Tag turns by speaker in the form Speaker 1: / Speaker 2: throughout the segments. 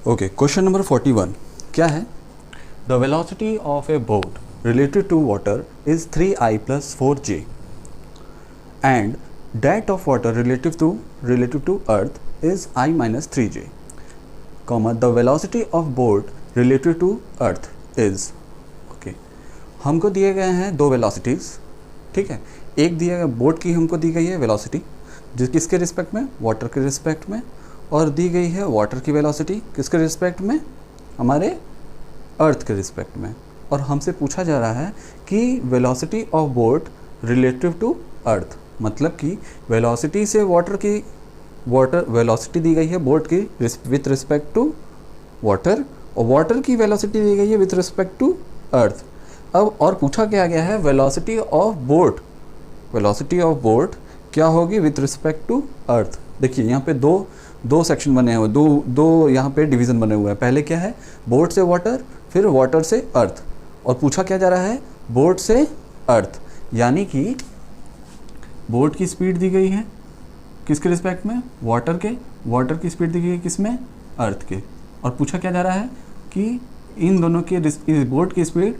Speaker 1: Okay, question number 41 क्या है? The velocity of a boat related to water is 3I plus 4J and that of water relative to earth is I minus 3J, the velocity of boat related to earth is okay हमको दिए गए हैं दो velocities, ठीक है। एक दिया गया बोट की हमको दी गई है वेलोसिटी जिस किसके रिस्पेक्ट में, वाटर के रिस्पेक्ट में, और दी गई है वाटर की वेलोसिटी किसके रिस्पेक्ट में, हमारे अर्थ के रिस्पेक्ट में। और हमसे पूछा जा रहा है कि velocity of boat relative to earth, मतलब कि वेलोसिटी से वाटर वेलोसिटी दी गई है बोट की विथ रिस्पेक्ट टू वाटर, और वाटर की वेलोसिटी दी गई है विथ रिस्पेक्ट टू अर्थ। अब और पूछा क्या गया है वेलोसिटी ऑफ बोट क्या होगी विथ रिस्पेक्ट टू अर्थ। देखिए यहाँ पे दो सेक्शन बने हुए, दो यहाँ पे डिवीज़न बने हुए हैं। पहले क्या है, बोट से वाटर, फिर वाटर से अर्थ, और पूछा क्या जा रहा है, बोट से अर्थ। यानी कि बोट की स्पीड दी गई है किसके रिस्पेक्ट में, वाटर की स्पीड दी गई है किसमें, अर्थ के, और पूछा क्या जा रहा है कि इन दोनों के इस बोट की स्पीड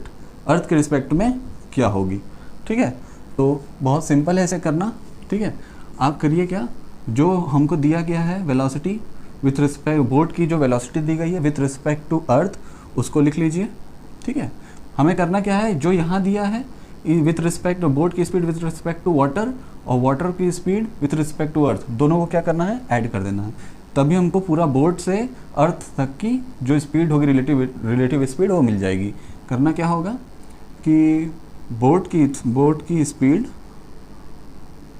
Speaker 1: अर्थ के रिस्पेक्ट में क्या होगी। ठीक है, तो बहुत सिंपल है ऐसे करना। ठीक है, आप करिए क्या, जो हमको दिया गया है वेलोसिटी विथ रिस्पेक्ट, बोट की जो वेलोसिटी दी गई है विथ रिस्पेक्ट टू अर्थ, उसको लिख लीजिए। ठीक है, हमें करना क्या है, जो यहाँ दिया है विथ रिस्पेक्ट बोट की speed with respect to water और वाटर की speed with respect to earth, दोनों को क्या करना है, ऐड कर देना है। तभी हमको पूरा बोट से अर्थ तक की जो स्पीड होगी रिलेटिव स्पीड वो मिल जाएगी। करना क्या होगा कि बोट की speed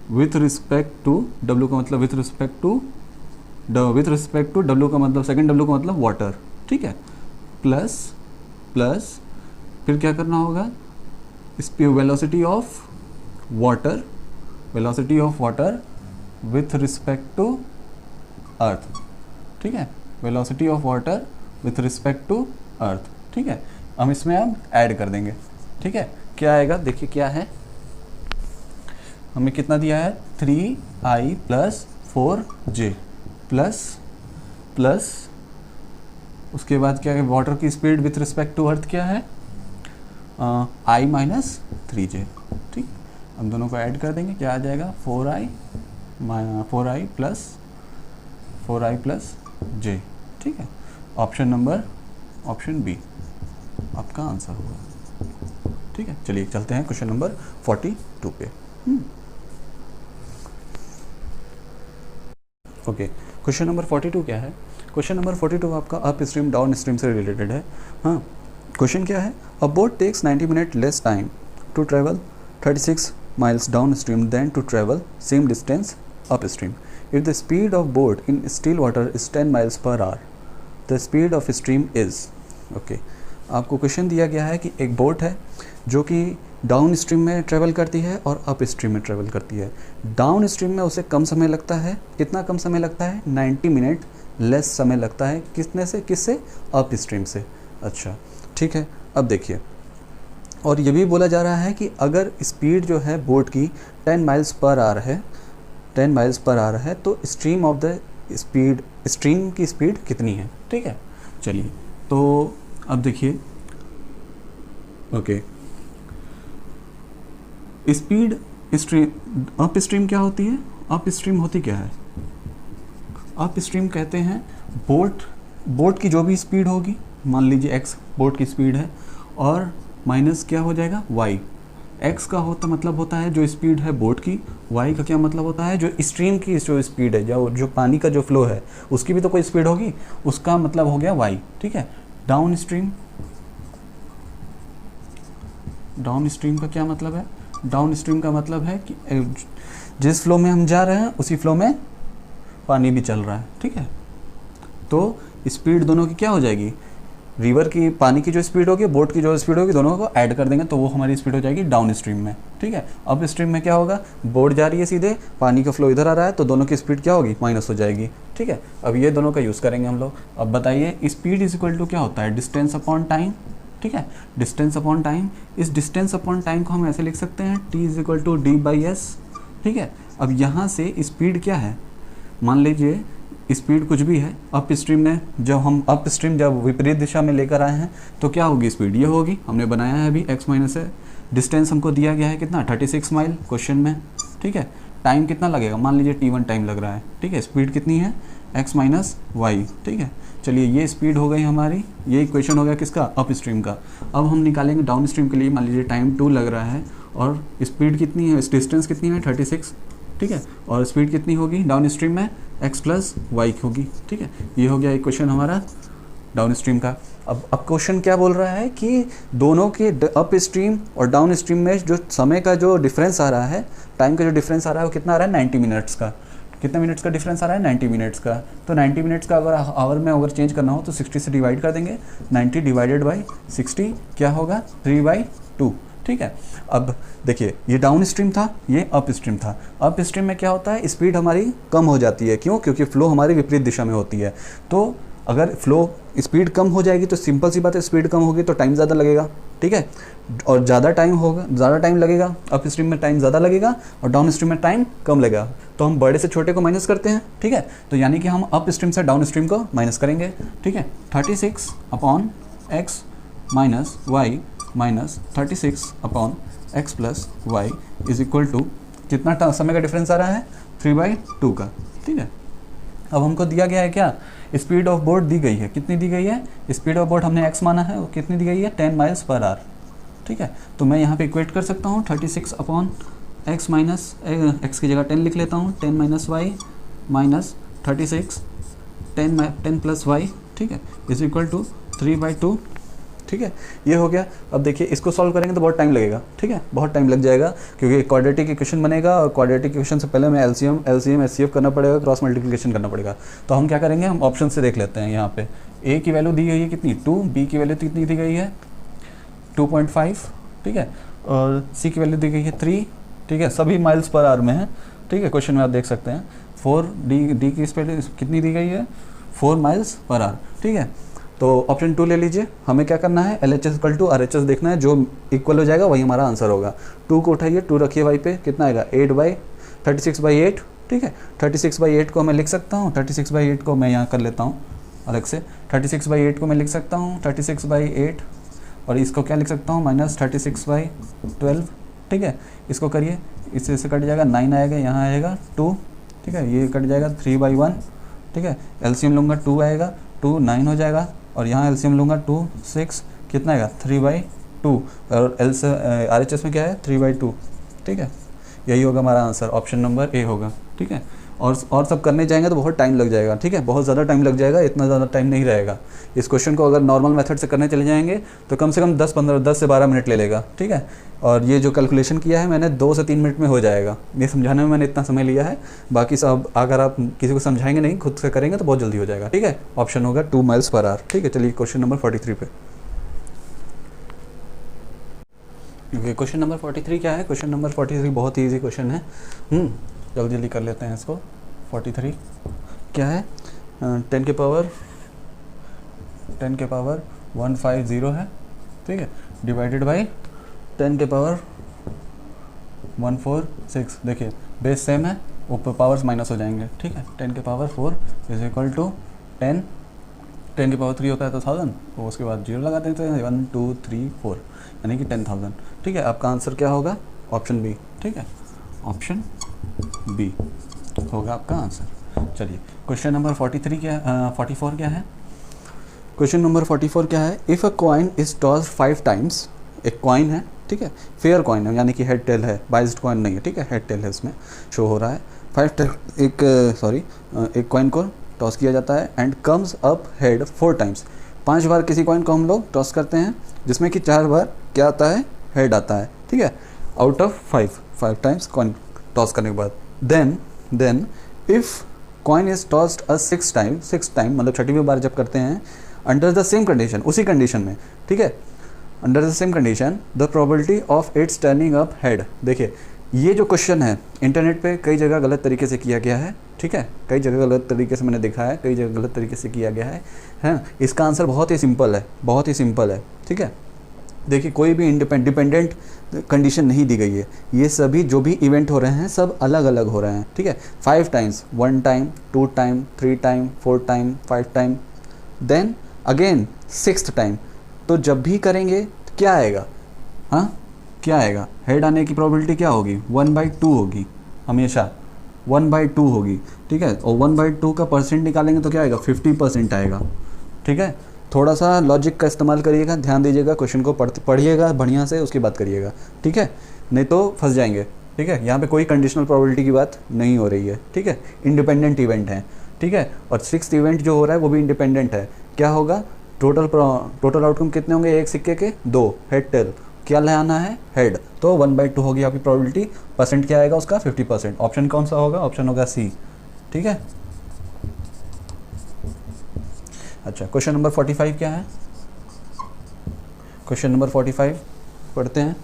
Speaker 1: with respect to W का मतलब विथ रिस्पेक्ट टू W का मतलब सेकंड W का मतलब वाटर, ठीक है, प्लस फिर क्या करना होगा, velocity of water with respect to earth. ठीक है, velocity of water with respect to earth. ठीक है, हम इसमें अब ऐड कर देंगे। ठीक है, क्या आएगा, देखिए क्या है, हमें कितना दिया है 3I plus 4J प्लस उसके बाद क्या है, वाटर की speed with respect to earth क्या है, I minus 3J। ठीक, हम दोनों को ऐड कर देंगे, क्या आ जाएगा 4I plus J। ठीक है, ऑप्शन बी आपका आंसर होगा। ठीक है, चलिए चलते हैं क्वेश्चन नंबर 42 पे। ओके, क्वेश्चन नंबर 42 क्या है, क्वेश्चन नंबर 42 आपका अप स्ट्रीम डाउन स्ट्रीम से रिलेटेड है। हाँ, क्वेश्चन क्या है, a boat takes 90 minute less time to travel 36 miles downstream then to travel same distance upstream if the speed of boat in still water is 10 miles per hour, the speed of stream is. Okay, आपको question दिया गया है कि एक boat है जो कि down stream में ट्रेवल करती है और अप स्ट्रीम में ट्रेवल करती है। डाउन स्ट्रीम में उसे कम समय लगता है, कितना कम समय लगता है, 90 मिनट लेस समय लगता है किससे, अप स्ट्रीम से। अच्छा, ठीक है, अब देखिए, और ये भी बोला जा रहा है कि अगर स्पीड जो है बोट की 10 miles per hour है तो स्ट्रीम की स्पीड कितनी है। ठीक है, चलिए, तो अब देखिए, ओके, स्पीड अप स्ट्रीम क्या होती है, अप स्ट्रीम होती क्या है, अप स्ट्रीम कहते हैं बोट की जो भी स्पीड होगी, मान लीजिए x बोट की स्पीड है, और माइनस क्या हो जाएगा y, x का मतलब होता है जो स्पीड है बोट की, y का क्या मतलब होता है जो स्ट्रीम की जो स्पीड है, जो पानी का जो फ्लो है उसकी भी तो कोई स्पीड होगी, उसका मतलब हो गया y। ठीक है, डाउन स्ट्रीम का क्या मतलब है, डाउन स्ट्रीम का मतलब है कि जिस फ्लो में हम जा रहे हैं उसी फ्लो में पानी भी चल रहा है। ठीक है, तो स्पीड दोनों की क्या हो जाएगी, रिवर की पानी की जो स्पीड होगी, बोट की जो स्पीड होगी, दोनों को ऐड कर देंगे तो वो हमारी स्पीड हो जाएगी डाउन स्ट्रीम में। ठीक है, अप स्ट्रीम में क्या होगा, बोट जा रही है सीधे, पानी का फ्लो इधर आ रहा है, तो दोनों की स्पीड क्या होगी, माइनस हो जाएगी। ठीक है, अब ये दोनों का यूज़ करेंगे हम लोग। अब बताइए, स्पीड इज इक्वल टू क्या होता है, डिस्टेंस अपॉन टाइम। ठीक है, डिस्टेंस अपॉन टाइम, इस डिस्टेंस अपॉन टाइम को हम ऐसे लिख सकते हैं t is equal to D/S। ठीक है, अब यहाँ से स्पीड क्या है, मान लीजिए स्पीड कुछ भी है, अप स्ट्रीम में जब हम अप स्ट्रीम जब विपरीत दिशा में लेकर आए हैं तो क्या होगी स्पीड, ये होगी। हमने बनाया है अभी x माइनस है, डिस्टेंस हमको दिया गया है कितना 36 माइल क्वेश्चन में, ठीक है। टाइम कितना लगेगा, मान लीजिए t1 टाइम लग रहा है, ठीक है। स्पीड कितनी है x माइनस वाई, ठीक है। चलिए ये स्पीड हो गई हमारी, ये इक्वेशन हो गया किसका, अप स्ट्रीम का। अब हम निकालेंगे डाउन स्ट्रीम के लिए, मान लीजिए टाइम 2 लग रहा है और स्पीड कितनी है, डिस्टेंस कितनी है 36, ठीक है। और स्पीड कितनी होगी डाउन स्ट्रीम में, x प्लस वाई होगी, ठीक है। ये हो गया इक्वेशन हमारा डाउन स्ट्रीम का। अब क्वेश्चन क्या बोल रहा है कि दोनों के अप स्ट्रीम और डाउन स्ट्रीम में जो समय का जो डिफरेंस आ रहा है, टाइम का जो डिफरेंस आ रहा है वो कितना आ रहा है 90 मिनट्स का। कितने मिनट्स का डिफरेंस आ रहा है 90 मिनट्स का। तो 90 मिनट्स का अगर आवर में अगर चेंज करना हो तो 60 से डिवाइड कर देंगे, 90 डिवाइडेड बाई 60 क्या होगा 3/2, ठीक है। अब देखिए ये डाउन स्ट्रीम था, ये अप स्ट्रीम था। अप स्ट्रीम में क्या होता है, स्पीड हमारी कम हो जाती है, क्यों, क्योंकि फ्लो हमारी विपरीत दिशा में होती है। तो अगर फ्लो स्पीड कम हो जाएगी तो सिंपल सी बात है, स्पीड कम होगी तो टाइम ज़्यादा लगेगा, ठीक है। और ज़्यादा टाइम लगेगा, अप स्ट्रीम में टाइम ज़्यादा लगेगा और डाउन स्ट्रीम में टाइम कम लगेगा। तो हम बड़े से छोटे को माइनस करते हैं, ठीक है। तो यानी कि हम अप स्ट्रीम से डाउन स्ट्रीम को माइनस करेंगे, ठीक है। 36 upon x minus y minus 36 upon x plus y is equal to कितना समय का डिफरेंस आ रहा है 3/2 का, ठीक है। अब हमको दिया गया है क्या, स्पीड ऑफ बोट दी गई है, कितनी दी गई है, स्पीड ऑफ बोट हमने x माना है, वो कितनी दी गई है 10 माइल्स पर आवर, ठीक है। तो मैं यहाँ पे इक्वेट कर सकता हूँ 36 अपॉन एक्स माइनस एक्स की जगह 10 लिख लेता हूँ, 10 minus y minus 36 10 plus y, ठीक है, इज इक्वल टू 3/2, ठीक है। ये हो गया। अब देखिए इसको सॉल्व करेंगे तो बहुत टाइम लगेगा, ठीक है, बहुत टाइम लग जाएगा, क्योंकि क्वाड्रेटिक इक्वेशन बनेगा और क्वाड्रेटिक इक्वेशन से पहले हमें एलसीएम एचसीएफ करना पड़ेगा, क्रॉस मल्टीप्लिकेशन करना पड़ेगा। तो हम क्या करेंगे, हम ऑप्शन से देख लेते हैं। यहाँ पे ए की वैल्यू दी गई है कितनी 2, बी की वैल्यू कितनी दी गई है 2.5, ठीक है, और सी की वैल्यू दी गई है 3, ठीक है, सभी माइल्स पर आवर में है, ठीक है। क्वेश्चन में आप देख सकते हैं 4, डी की स्पीड कितनी दी गई है 4 माइल्स पर आवर, ठीक है। तो ऑप्शन 2 ले लीजिए। हमें क्या करना है, LHS इक्वल टू RHS देखना है, जो इक्वल हो जाएगा वही हमारा आंसर होगा। 2 को उठाइए, 2 रखिए वाई पे, कितना आएगा 36/8, ठीक है। 36/8 को मैं लिख सकता हूँ, 36/8 को मैं यहाँ कर लेता हूँ अलग से, 36/8 को मैं लिख सकता हूँ 36/8, और इसको क्या लिख सकता हूँ माइनस 36/12, ठीक है। इसको करिए, इससे से कट जाएगा 9 आएगा, यहाँ आएगा 2, ठीक है, ये कट जाएगा 3/1, ठीक है। एलसीएम लूँगा 2 आएगा, 2 9 हो जाएगा, और यहाँ एलसीएम लूँगा 2 6, कितना आएगा 3/2, और RHS में क्या है 3/2, ठीक है। यही होगा हमारा आंसर, ऑप्शन नंबर ए होगा, ठीक है। और सब करने जाएंगे तो बहुत टाइम लग जाएगा, ठीक है, बहुत ज़्यादा टाइम लग जाएगा, इतना ज़्यादा टाइम नहीं रहेगा। इस क्वेश्चन को अगर नॉर्मल मेथड से करने चले जाएंगे तो कम से कम 10 से 12 मिनट ले लेगा, ठीक है। और ये जो कैलकुलेशन किया है मैंने 2 से 3 मिनट में हो जाएगा, ये समझाने में मैंने इतना समय लिया है। बाकी सब अगर आप किसी को समझाएंगे नहीं, खुद से करेंगे तो बहुत जल्दी हो जाएगा, ठीक है। ऑप्शन होगा 2 माइल्स पर आवर, ठीक है। चलिए क्वेश्चन नंबर 43 पे। क्वेश्चन नंबर 43 क्या है, क्वेश्चन नंबर 43 बहुत ही ईजी क्वेश्चन है, जल्दी जल्दी कर लेते हैं इसको। 43 क्या है, 10 के पावर 150 है, ठीक है, डिवाइडेड बाई 10 के पावर 146। देखिए बेस सेम है, ऊपर पावर्स माइनस हो जाएंगे, ठीक है। 10 के पावर 4 इज इक्वल टू 10 के पावर 3 होता है तो 1000, तो उसके बाद 0 लगा देते हैं, 1 2 3 4, यानी कि 10,000, ठीक है। आपका आंसर क्या होगा, ऑप्शन बी, ठीक है, ऑप्शन बी होगा आपका आंसर। चलिए क्वेश्चन नंबर 44 क्या है, क्वेश्चन नंबर 44 क्या है, if a coin is tossed 5 times, एक कॉइन है, ठीक है, फेयर कॉइन है, यानी कि हेड टेल है, बाइज्ड कॉइन नहीं है, ठीक है, हेड टेल है, इसमें शो हो रहा है। एक कॉइन को टॉस किया जाता है and comes up head 4 times, 5 बार किसी कॉइन को हम लोग टॉस करते हैं, जिसमें कि 4 बार क्या आता है, हेड आता है, ठीक है, out of 5 times coin toss करने के बाद। Then if coin is tossed a 6 time मतलब 6वीं बार जब करते हैं, अंडर द सेम कंडीशन, उसी कंडीशन में, ठीक है, under the same condition the probability of its turning up head. देखिए ये जो क्वेश्चन है इंटरनेट पे कई जगह गलत तरीके से किया गया है, ठीक है, कई जगह गलत तरीके से मैंने देखा है, कई जगह गलत तरीके से किया गया है। इसका आंसर बहुत ही सिंपल है, ठीक है। देखिए कोई भी डिपेंडेंट कंडीशन नहीं दी गई है, ये सभी जो भी इवेंट हो रहे हैं सब अलग अलग हो रहे हैं, ठीक है। 5 times, 1 time, 2 time, 3 time, 4 time, 5 time, then again 6th time. तो जब भी करेंगे तो क्या आएगा, हाँ क्या आएगा, हेड आने की प्रोबेबिलिटी क्या होगी, 1/2 होगी, हमेशा 1/2 होगी, ठीक है। और 1/2 का परसेंट निकालेंगे तो क्या आएगा, 50% आएगा, ठीक है। थोड़ा सा लॉजिक का इस्तेमाल करिएगा, ध्यान दीजिएगा, क्वेश्चन को पढ़िएगा बढ़िया से, उसकी बात करिएगा, ठीक है, नहीं तो फंस जाएंगे, ठीक है। यहाँ पे कोई कंडीशनल प्रोबेबिलिटी की बात नहीं हो रही है, ठीक है, इंडिपेंडेंट इवेंट है, ठीक है। और 6th इवेंट जो हो रहा है वो भी इंडिपेंडेंट है। क्या होगा, टोटल आउटकम कितने होंगे, एक सिक्के के 2, हेड टेल, क्या लाना है, हेड, तो 1/2 होगी आपकी प्रोबेबिलिटी। परसेंट क्या आएगा उसका, 50%। ऑप्शन कौन सा होगा, ऑप्शन होगा सी, ठीक है। अच्छा, क्वेश्चन नंबर 45 क्या है, क्वेश्चन नंबर 45 पढ़ते हैं।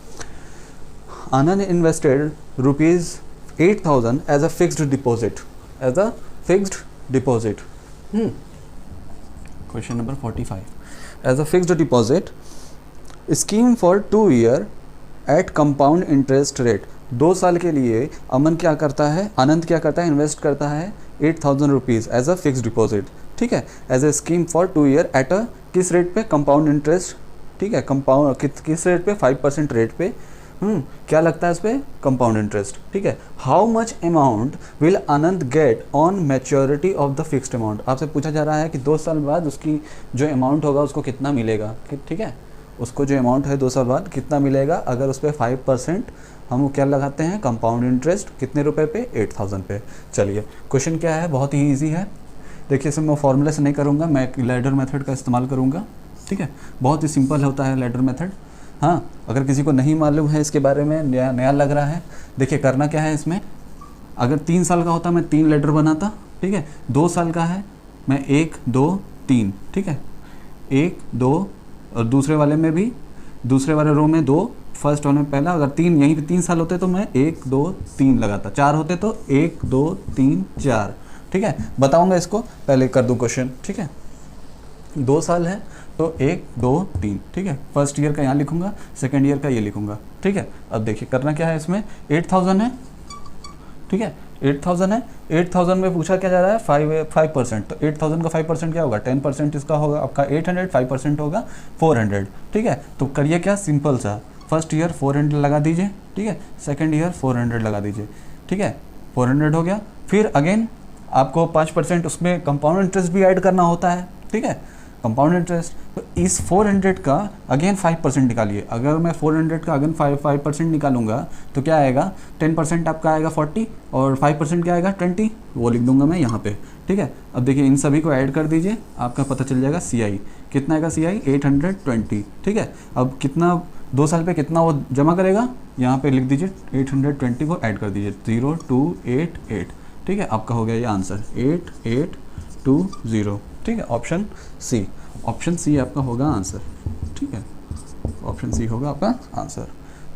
Speaker 1: Anand invested ₹8,000 as a fixed deposit, as a fixed deposit. Question number 45, as a fixed deposit scheme for 2 year at compound interest rate. 2 साल के लिए अमन क्या करता है, आनंद क्या करता है, इन्वेस्ट करता है 8,000 rupees as a fixed deposit, ठीक है, as a scheme for 2 year at a किस रेट पे, कंपाउंड इंटरेस्ट, ठीक है, कंपाउंड किस रेट पे, 5% रेट पे। क्या लगता है इस पर, कंपाउंड इंटरेस्ट, ठीक है। How much amount will Anand get on maturity of the fixed amount. आपसे पूछा जा रहा है कि 2 साल बाद उसकी जो अमाउंट होगा उसको कितना मिलेगा, ठीक है, उसको जो अमाउंट है 2 साल बाद कितना मिलेगा, अगर उस पर 5% हम क्या लगाते हैं, कंपाउंड इंटरेस्ट, कितने रुपए पे, 8,000 पे। चलिए क्वेश्चन क्या है, बहुत ही ईजी है। देखिए इसमें मैं फॉर्मूले से नहीं करूँगा, मैं लैडर मेथड का इस्तेमाल करूँगा, ठीक है, बहुत ही सिंपल होता है लैडर मेथड। हाँ, अगर किसी को नहीं मालूम है इसके बारे में, नया लग रहा है, देखिए करना क्या है इसमें, अगर 3 साल का होता मैं 3 लैडर बनाता, ठीक है। 2 साल का है मैं 1 2 3, ठीक है, 1 2, और दूसरे वाले में भी, दूसरे वाले रो में 2, फर्स्ट रो में पहला। अगर 3 यहीं पे 3 साल होते तो मैं 1 2 3 लगाता, 4 होते तो 1 2 3 4, ठीक है। बताऊंगा इसको, पहले कर दूं क्वेश्चन, ठीक है। 2 साल है तो 1 2 3, ठीक है, फर्स्ट ईयर का यहाँ लिखूंगा, सेकेंड ईयर का ये लिखूंगा, ठीक है। अब देखिए करना क्या है इसमें, 8,000 है, ठीक है, 8,000 है, 8,000 में पूछा क्या जा रहा है, 5%, तो 8,000 का 5% क्या होगा, 10% इसका होगा आपका 800, 5% होगा 400, ठीक है। तो करिए क्या, सिंपल सा, फर्स्ट ईयर 400 लगा दीजिए, ठीक है, सेकेंड ईयर 400 लगा दीजिए, ठीक है, 400 हो गया। फिर अगेन आपको 5% उसमें कंपाउंड इंटरेस्ट भी ऐड करना होता है, ठीक है, कंपाउंड इंटरेस्ट। तो इस 400 का अगेन 5% निकालिए। अगर मैं 400 का अगेन 5% निकालूंगा तो क्या आएगा, 10% आपका आएगा 40 और 5% क्या आएगा 20, वो लिख दूंगा मैं यहाँ पे, ठीक है। अब देखिए इन सभी को ऐड कर दीजिए, आपका पता चल जाएगा CI कितना आएगा, CI 820, ठीक है। अब कितना 2 साल पे कितना वो जमा करेगा, यहाँ पे लिख दीजिए 820 को ऐड कर दीजिए, 0288, ठीक है, आपका हो गया ये आंसर 8820, ठीक है। ऑप्शन सी, ऑप्शन सी आपका होगा आंसर, ठीक है, ऑप्शन सी होगा आपका आंसर,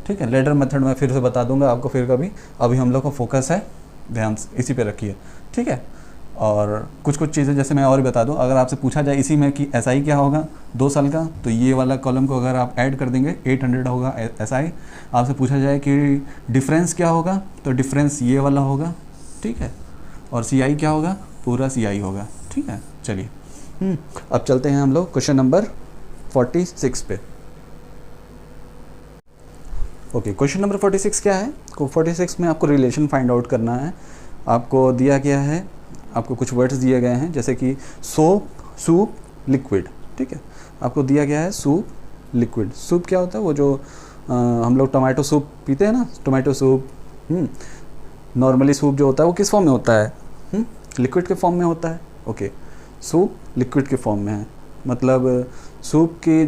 Speaker 1: ठीक है। लेडर मेथड में फिर से बता दूंगा आपको फिर कभी, अभी हम लोग का फोकस है, ध्यान इसी पे रखिए, ठीक है। और कुछ चीज़ें जैसे मैं और भी बता दूं, अगर आपसे पूछा जाए इसी में कि SI क्या होगा 2 साल का, तो ये वाला कॉलम को अगर आप ऐड कर देंगे 800 होगा SI। आपसे पूछा जाए कि डिफरेंस क्या होगा, तो डिफरेंस ये वाला होगा, ठीक है, और CI क्या होगा, पूरा CI होगा, ठीक है। चलिए अब चलते हैं हम लोग क्वेश्चन नंबर 46 पे। ओके, क्वेश्चन नंबर 46 क्या है, 46 में आपको रिलेशन फाइंड आउट करना है। आपको दिया गया है, आपको कुछ वर्ड्स दिए गए हैं जैसे कि सोप, सूप, लिक्विड, ठीक है। आपको दिया गया है सूप, लिक्विड। सूप क्या होता है, वो जो हम लोग टोमेटो सूप पीते हैं ना, टोमेटो सूप। नॉर्मली सूप जो होता है वो किस फॉर्म में होता है, लिक्विड के फॉर्म में होता है। ओके, सूप लिक्विड के फॉर्म में है, मतलब सूप की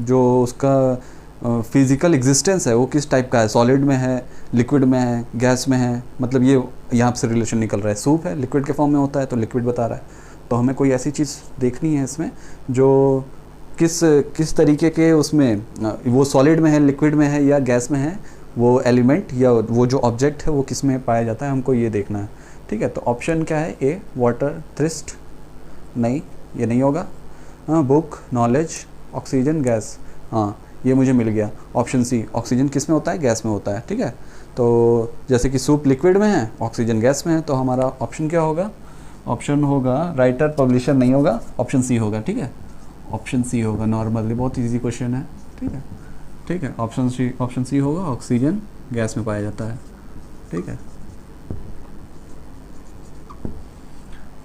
Speaker 1: जो उसका फिज़िकल एग्जिस्टेंस है वो किस टाइप का है, सॉलिड में है, लिक्विड में है, गैस में है, मतलब ये यहाँ से रिलेशन निकल रहा है। सूप है, लिक्विड के फॉर्म में होता है तो लिक्विड बता रहा है। तो हमें कोई ऐसी चीज़ देखनी है इसमें जो किस तरीके के उसमें वो सॉलिड में है, लिक्विड में है या गैस में है, वो एलिमेंट या वो जो ऑब्जेक्ट है वो किस में पाया जाता है, हमको ये देखना है, ठीक है। तो ऑप्शन क्या है, ए वाटर, थ्रिस्ट, नहीं ये नहीं होगा। बुक, नॉलेज, ऑक्सीजन, गैस, हाँ ये मुझे मिल गया। ऑप्शन सी, ऑक्सीजन किस में होता है, गैस में होता है, ठीक है। तो जैसे कि सूप लिक्विड में है, ऑक्सीजन गैस में है, तो हमारा ऑप्शन क्या होगा, ऑप्शन होगा राइटर पब्लिशर नहीं होगा, ऑप्शन सी होगा, ठीक है। ऑप्शन सी होगा, नॉर्मली बहुत इजी क्वेश्चन है, ठीक है, ठीक है। ऑप्शन सी होगा, ऑक्सीजन गैस में पाया जाता है, ठीक है।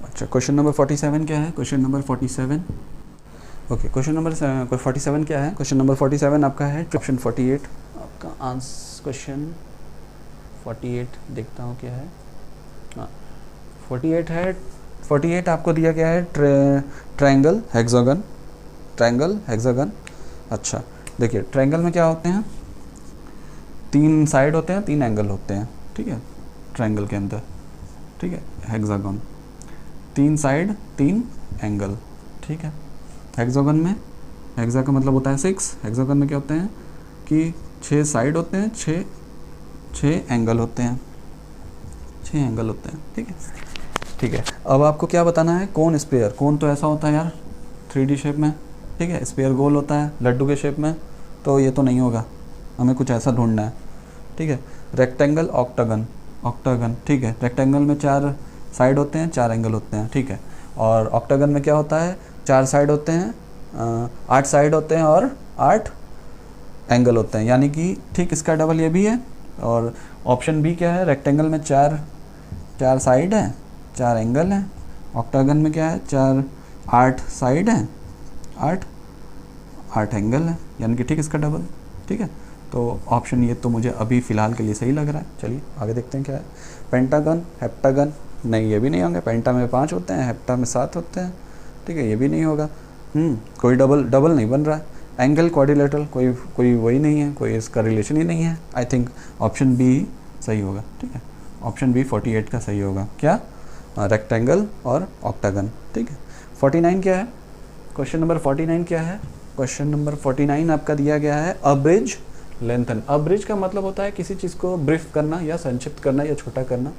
Speaker 1: अच्छा, क्वेश्चन नंबर 47 क्या है, question number 47, okay, question number 47 क्या है, क्वेश्चन नंबर 47 आपका है ऑप्शन 48, आपका आंसर क्वेश्चन 48 देखता हूँ क्या है, हाँ 48 है। 48 आपको दिया गया है ट्रायंगल हेक्सागन, ट्रायंगल हेक्सागन। अच्छा देखिए, ट्रायंगल में क्या होते हैं, 3 साइड होते हैं, 3 एंगल होते हैं, ठीक है, ट्रायंगल के अंदर, ठीक है। हेक्सागन 3 साइड 3 एंगल, ठीक है। हेक्सागन में, हेक्सा का मतलब होता है 6, हेक्सागन में क्या होते हैं कि 6 साइड होते हैं, 6 एंगल होते हैं, 6 एंगल होते हैं, ठीक है, ठीक है। अब आपको क्या बताना है, कोन स्पेयर, कोन तो ऐसा होता है यार 3D शेप में, ठीक है, स्पेयर गोल होता है लड्डू के शेप में, तो ये तो नहीं होगा, हमें कुछ ऐसा ढूंढना है, ठीक है। रेक्टेंगल ऑक्टागन, ऑक्टागन, ठीक है, रेक्टेंगल में 4 साइड होते हैं, 4 एंगल होते हैं, ठीक है। और ऑक्टागन में क्या होता है, 4 साइड होते हैं, 8 साइड होते हैं और 8 एंगल होते हैं, यानी कि ठीक इसका डबल ये भी है। और ऑप्शन बी क्या है, रेक्टेंगल में 4 साइड है, 4 एंगल हैं, ऑक्टागन में क्या है, 8 साइड हैं, 8 एंगल है, यानी कि ठीक इसका डबल, ठीक है। तो ऑप्शन ये तो मुझे अभी फ़िलहाल के लिए सही लग रहा है। चलिए आगे देखते हैं क्या है। पेंटागन, हेप्टागन, नहीं ये भी नहीं होंगे, पेंटा में 5 होते हैं, हेप्टा में 7 होते हैं, ठीक है, ये भी नहीं होगा। कोई डबल नहीं बन रहा है। एंगल क्वाड्रिलेटरल, कोई वही नहीं है, कोई इसका रिलेशन ही नहीं है। आई थिंक ऑप्शन बी सही होगा, ठीक है, ऑप्शन बी 48 का सही होगा, क्या, रेक्टेंगल और ऑक्टागन, ठीक है। 49 क्या है, क्वेश्चन नंबर 49 क्या है, क्वेश्चन नंबर 49 आपका दिया गया है अब्रिज लेंथन। अब्रिज का मतलब होता है किसी चीज़ को ब्रीफ करना या संक्षिप्त करना या छोटा करना।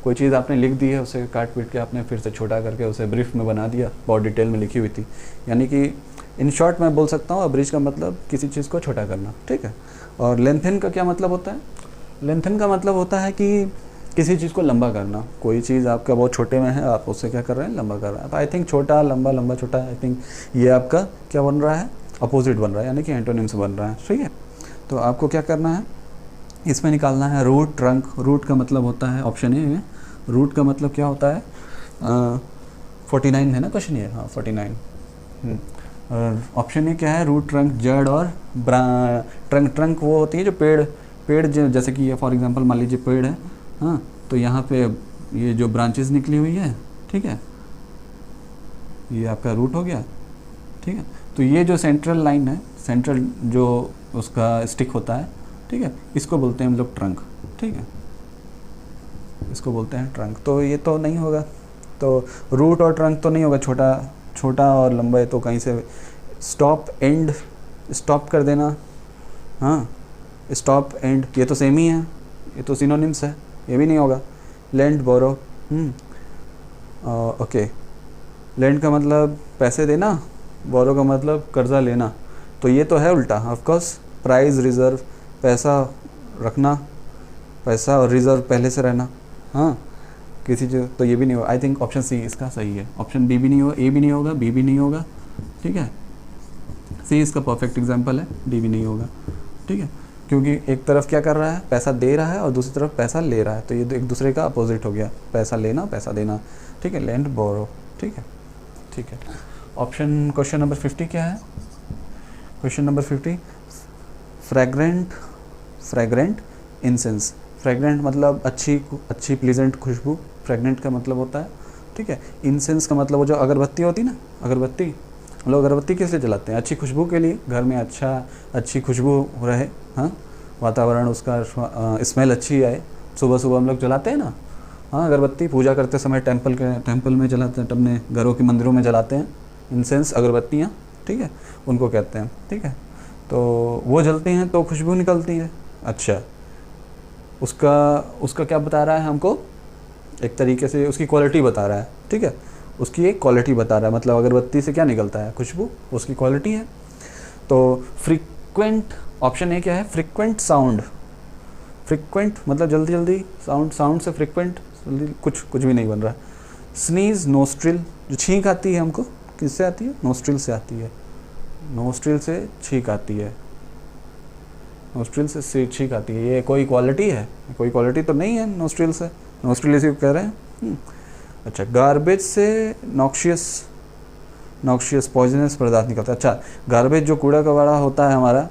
Speaker 1: कोई चीज़ आपने लिख दी है, उसे काट पीट के आपने फिर से छोटा करके उसे ब्रीफ में बना दिया, बहुत डिटेल में लिखी हुई थी, यानी कि इन शॉर्ट मैं बोल सकता हूँ अब्रिज का मतलब किसी चीज़ को छोटा करना, ठीक है। और लेंथन का क्या मतलब होता है, लेंथन का मतलब होता है कि किसी चीज़ को लंबा करना। कोई चीज़ आपका बहुत छोटे में है, आप उससे क्या कर रहे हैं, लंबा कर रहे हैं। तो आई थिंक छोटा लंबा, लंबा छोटा, आई थिंक ये आपका क्या बन रहा है, अपोजिट बन रहा है, यानी कि एंटोनिम्स बन रहा है, ठीक है। तो आपको क्या करना है, इसमें निकालना है रूट ट्रंक। रूट का मतलब होता है ऑप्शन ए में, रूट का मतलब क्या होता है, 49 है ना क्वेश्चन ये, हाँ 49। ऑप्शन ए क्या है, रूट ट्रंक जड़ और ट्रंक वो होती है जो पेड़ जैसे कि ये फॉर एग्जांपल मान लीजिए पेड़ है, हाँ, तो यहाँ पे ये जो ब्रांचेस निकली हुई है, ठीक है, ये आपका रूट हो गया, ठीक है। तो ये जो सेंट्रल लाइन है, सेंट्रल जो उसका स्टिक होता है, ठीक है, इसको बोलते हैं हम लोग ट्रंक, ठीक है, इसको बोलते हैं ट्रंक। तो ये तो नहीं होगा, तो रूट और ट्रंक तो नहीं होगा, छोटा और लंबा है, तो कहीं से स्टॉप एंड, स्टॉप कर देना, हाँ, स्टॉप एंड, ये तो सेम ही है, ये तो सिनोनिम्स है, ये भी नहीं होगा। लेंड बोरो, ओके, लेंड का मतलब पैसे देना, बोरो का मतलब कर्जा लेना, तो ये तो है उल्टा, ऑफ कोर्स। प्राइस रिजर्व, पैसा रखना, पैसा और रिजर्व पहले से रहना, हाँ, किसी चीज़, तो ये भी नहीं होगा। आई थिंक ऑप्शन सी इसका सही है, ऑप्शन बी भी नहीं होगा, ए भी नहीं होगा, बी भी नहीं होगा, ठीक है, सी इसका परफेक्ट एग्जांपल है, डी भी नहीं होगा, ठीक है, क्योंकि एक तरफ क्या कर रहा है, पैसा दे रहा है और दूसरी तरफ पैसा ले रहा है, तो ये एक दूसरे का अपोजिट हो गया, पैसा लेना पैसा देना, ठीक है, लेंड बोरो, ठीक है, ठीक है। ऑप्शन क्वेश्चन नंबर 50 क्या है, question number 50, fragrant incense. Fragrant मतलब अच्छी प्लीजेंट खुशबू, फ्रैग्रेंट का मतलब होता है, ठीक है। इंसेंस का मतलब वो जो अगरबत्ती होती ना, अगरबत्ती, हम लोग अगरबत्ती किस लिए जलाते हैं, अच्छी खुशबू के लिए, घर में अच्छी खुशबू रहे, हाँ, वातावरण उसका स्मेल अच्छी आए, सुबह सुबह हम लोग जलाते हैं ना, हाँ, अगरबत्ती पूजा करते समय टेम्पल में जलाते हैं, अपने घरों के मंदिरों में जलाते हैं इंसेंस, अगरबत्तियाँ, ठीक है, उनको कहते हैं, ठीक है। तो वो जलती हैं तो खुशबू निकलती है। अच्छा, उसका क्या बता रहा है हमको, एक तरीके से उसकी क्वालिटी बता रहा है, ठीक है, उसकी एक क्वालिटी बता रहा है, मतलब अगरबत्ती से क्या निकलता है, खुशबू, उसकी क्वालिटी है। तो फ्रीक्वेंट, ऑप्शन ए क्या है, फ्रीक्वेंट साउंड, फ्रीक्वेंट मतलब जल्दी जल्दी, साउंड, साउंड से फ्रीक्वेंट जल्दी कुछ भी नहीं बन रहा है। स्नीज नोस्ट्रिल, जो छींक आती है हमको, किससे आती है, नोस्ट्रिल से आती है, नोस्ट्रिल से छींक आती है, नोस्ट्रिल से छींक आती है। ये कोई क्वालिटी है, कोई क्वालिटी तो नहीं है नोस्ट्रिल से, नोस्ट्रिल इसी को कह रहे हैं। अच्छा, गार्बेज से नॉक्शियस पॉइजनस पदार्थ निकलता है। अच्छा, गार्बेज जो कूड़ा कबाड़ा होता है हमारा,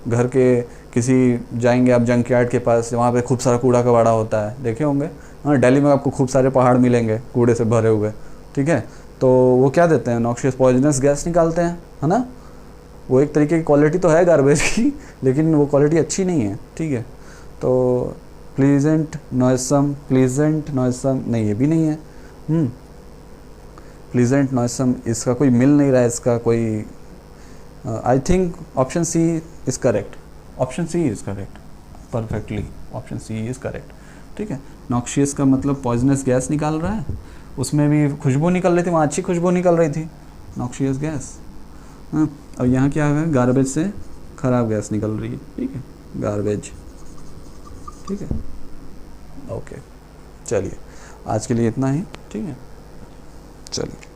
Speaker 1: घर के किसी जाएंगे आप जंक यार्ड के पास, वहाँ पे खूब सारा कूड़ा कबाड़ा होता है, देखे होंगे, हाँ, दिल्ली में आपको खूब सारे पहाड़ मिलेंगे कूड़े से भरे हुए, ठीक है, तो वो क्या देते हैं, नॉक्शियस पॉइजनस गैस निकालते हैं, है ना। वो एक तरीके की क्वालिटी तो है गार्बेज की, लेकिन वो क्वालिटी अच्छी नहीं है, ठीक है। तो प्लीजेंट नॉइसम नहीं, ये भी नहीं है। प्लीजेंट नॉइसम, इसका कोई मिल नहीं रहा है, इसका कोई, I think option C is correct, option C is correct, perfectly option C is correct, ठीक है। नॉक्शियस का मतलब पॉइजनस गैस निकाल रहा है, उसमें भी खुशबू निकल रही थी, वहाँ अच्छी खुशबू निकल रही थी, नॉक्शियस गैस, हाँ। और यहाँ क्या है, गार्बेज से ख़राब गैस निकल रही है, ठीक है, गार्बेज, ठीक है, ओके। चलिए आज के लिए इतना ही, ठीक है, चलिए।